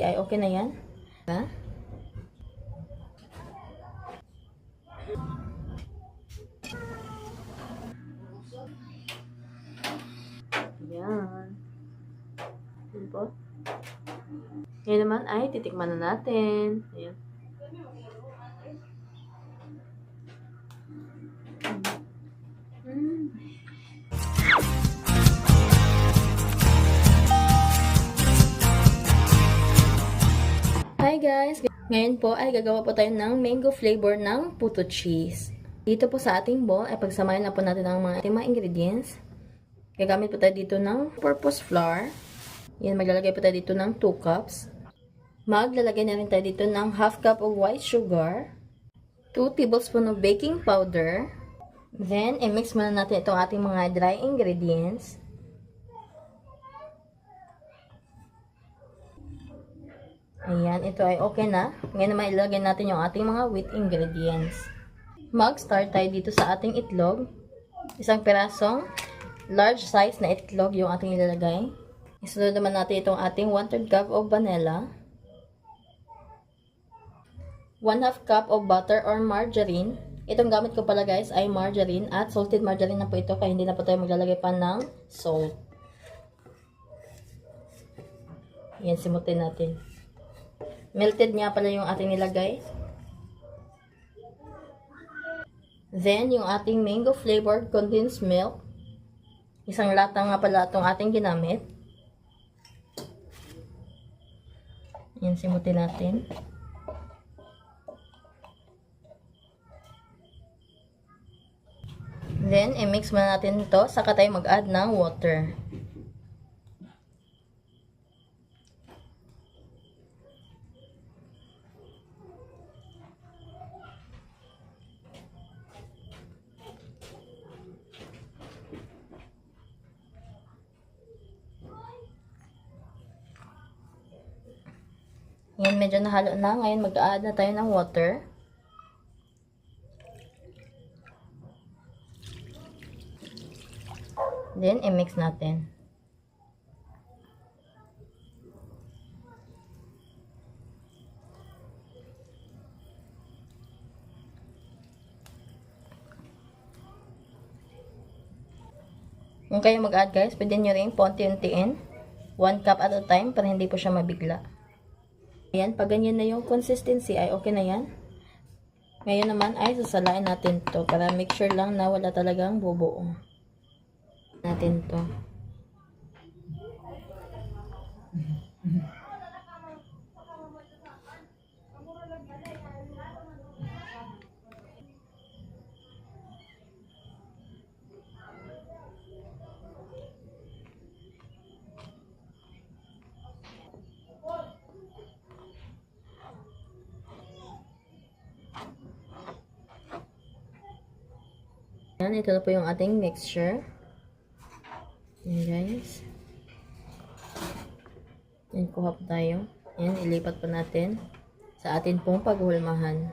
ay okay na yan. Ha? Yan. Yan po. Ngayon naman ay titikman na natin. Ayan. Hi guys! Ngayon po ay gagawa po tayo ng mango flavor ng puto cheese. Dito po sa ating bowl ay pagsamahin na po natin ang mga ingredients. Gagamit po tayo dito ng purpose flour. Yan, maglalagay po tayo dito ng 2 cups. Maglalagay na rin tayo dito ng half cup of white sugar. 2 tablespoons of baking powder. Then, i-mix muna natin itong ating mga dry ingredients. Ayan, ito ay okay na. Ngayon naman ilagay natin yung ating mga wheat ingredients. Mag-start tayo dito sa ating itlog. Isang pirasong large size na itlog yung ating ilalagay. Isunod naman natin itong ating 1/3 cup of vanilla. 1/2 cup of butter or margarine. Itong gamit ko pala guys ay margarine at salted margarine na po ito kaya hindi na po tayo maglalagay pa ng salt. Yan, simutin natin. Melted nga pala yung ating nilagay. Then, yung ating mango flavored condensed milk. Isang lata nga pala itong ating ginamit. Yan, simutin natin. Then, i-mix muna natin ito. Saka tayo mag-add ng water. Yan, medyo nahalo na. Ngayon, mag-add na tayo ng water. Then, i-mix natin. Kung kayo mag-add guys, pwede nyo rin paunti-untiin. 1 cup at a time para hindi po siya mabigla. Ayan, pag ganyan na yung consistency ay okay na yan. Ngayon naman ay sasalain natin to para make sure lang na wala talagang bubuo. Natin to. Yan, ito na po yung ating mixture. Yan guys. Yan, kuha po tayo. Yan, ilipat po natin sa atin pong paghulmahan.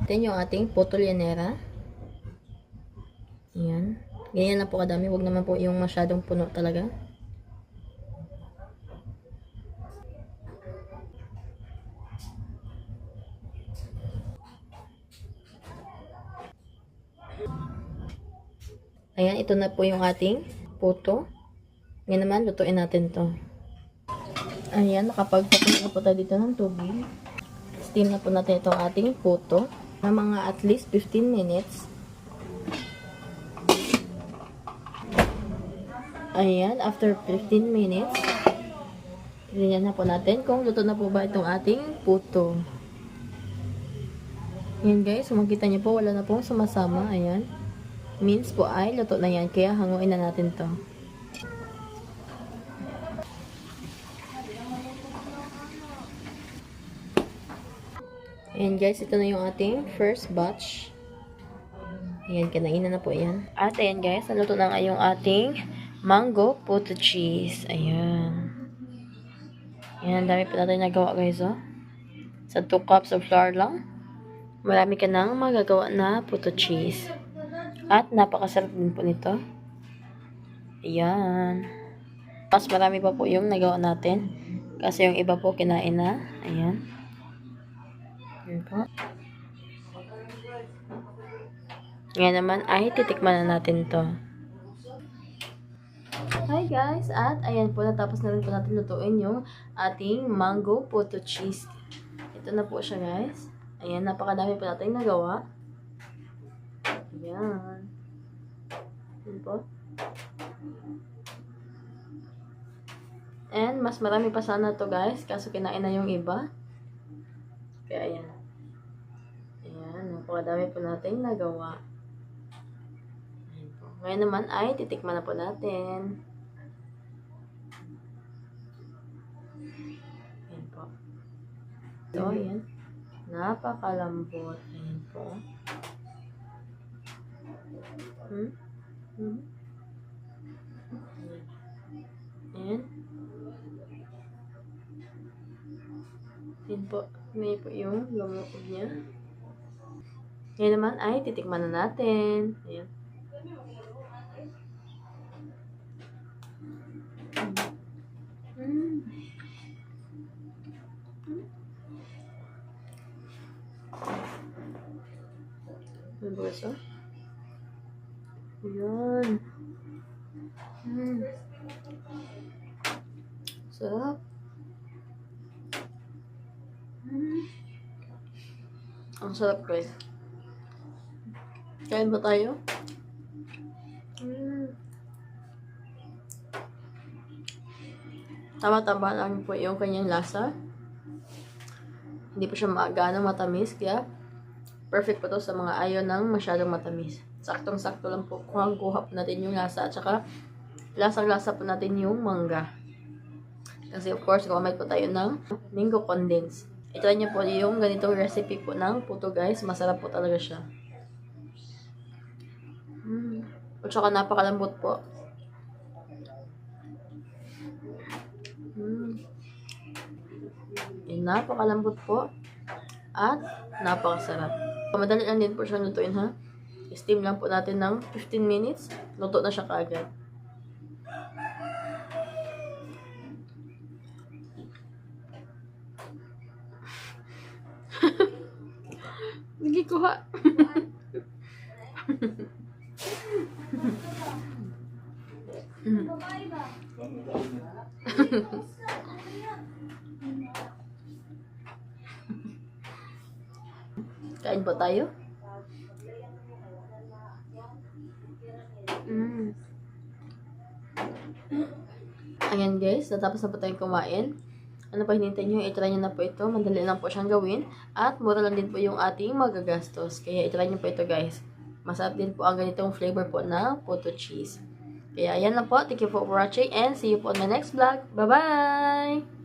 Ito yung ating puto llanera. Yan. Ganyan na po kadami. Huwag naman po yung masyadong puno talaga. Ayan, ito na po yung ating puto. Ngayon naman, lutuin natin to. Ayan, nakapagpakulo na po tayo dito ng tubig. Steam na po natin itong ating puto na mga at least 15 minutes. Ayan, after 15 minutes, tingnan na po natin kung luto na po ba itong ating puto. Ayan guys, makikita niyo po, wala na pong sumasama. Ayan. Means po ay luto na yan, kaya hanguin na natin to. Ayan guys, ito na yung ating first batch. Ayan, kinain na po yan. At ayan guys, naluto na nga yung ating mango puto cheese. Ayan. Ayan, dami pa natin nagawa guys, oh. Sa 2 cups of flour lang, marami ka nang magagawa na puto cheese. At napakasarap din po nito. Ayan. Mas marami pa po yung nagawa natin. Kasi yung iba po kinain na. Ayan. Ayan po. Ngayon naman ay titikman na natin to. Hi guys! At ayan po, natapos na rin po natin lutuin yung ating mango puto cheese. Ito na po siya guys. Ayan, napakadami po natin nagawa. Ayan. Ayan po. And mas marami pa sana to guys, kaso kinain na yung iba. Kaya ayan. Ayan, napakadami po natin nagawa. Ayan po. Ngayon naman ay titikman na po natin. Ayan po. So, ayan. Napakalambot. Ayan po. Ayan. Ayan po. May po yung lumukog niya. Ngayon naman ay titikman na natin. Ayan. May buso. Ayan. Sarap. Ang sarap guys. Kain ba tayo? Tama-tama lang po yung kanyang lasa. Hindi po siya gaano matamis, kaya perfect po to sa mga ayaw ng masyadong matamis. Saktong-sakto lang po kuha po natin yung lasa, at saka lasang-lasa po natin yung mangga. Kasi of course, gumamit po tayo ng mango condense. Ito niyo po yung ganitong recipe po ng puto guys. Masarap po talaga siya. At saka napakalambot po. Napakalambot po. At napakasarap. Madali lang din po siyang lutuin ha. Steam lang po natin ng 15 minutes. Luto na siya kaagad. Hindi kuha. Kain po tayo. Ayan guys, natapos na po tayong kumain. Ano pa hinintay nyo? I-try nyo na po ito. Madali lang po siyang gawin. At mura lang din po yung ating magagastos. Kaya i-try nyo po ito guys. Masarap din po ang ganitong flavor po na puto cheese. Kaya ayan lang po. Thank you for watching and see you po on my next vlog. Bye-bye!